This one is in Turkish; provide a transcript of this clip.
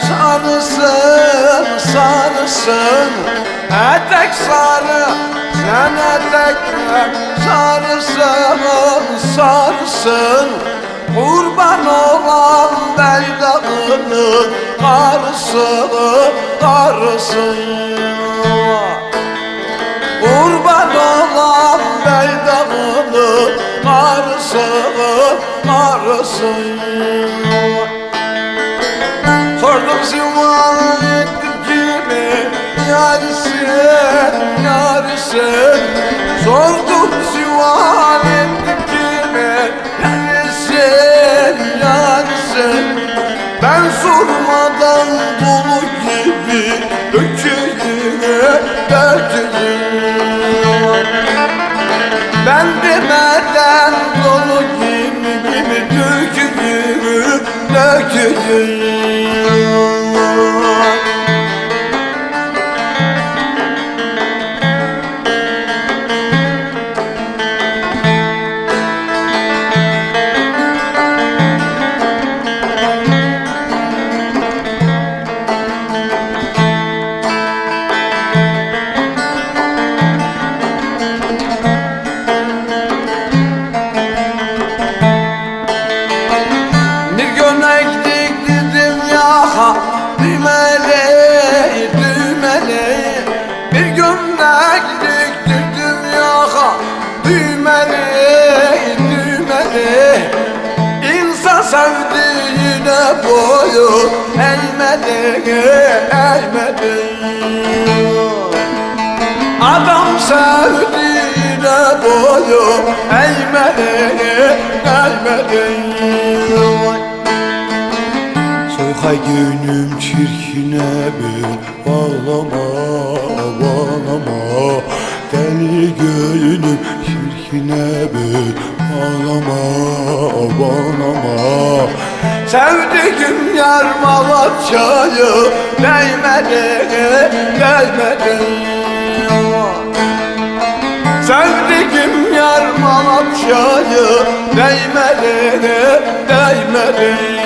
Sarısın, sarısın, etek sarı, sen etekler sarısın, sarısın. Kurban olan beydağının karısı, karısın. Kurban olan beydağının karısı, karısın. Sordum zivan ettim kimi yarısın, yarısın. Sordum zivan ettim kimi yarısın, yarısın. Ben sormadan dolu gibi döküldüğünü, döküldüğünü. Ben demeden dolu gibi döküldüğünü, döküldüğünü. Düğmeli, düğmeli, bir gömlek diktirdim yaka. Düğmeli, düğmeli, İnsan sevdiğine boyun eğmedi, eğmedi. Adam sevdiğine boyun eğmedi, eğmedi. Soykay gönlüm çirkine bir bağlama, bağlama. Deli gönlüm çirkine bir bağlama, bağlama. Sevdiğim yar Malatya'yı değmedi, değmedi. Sevdiğim yar Malatya'yı değmedi, değmedi.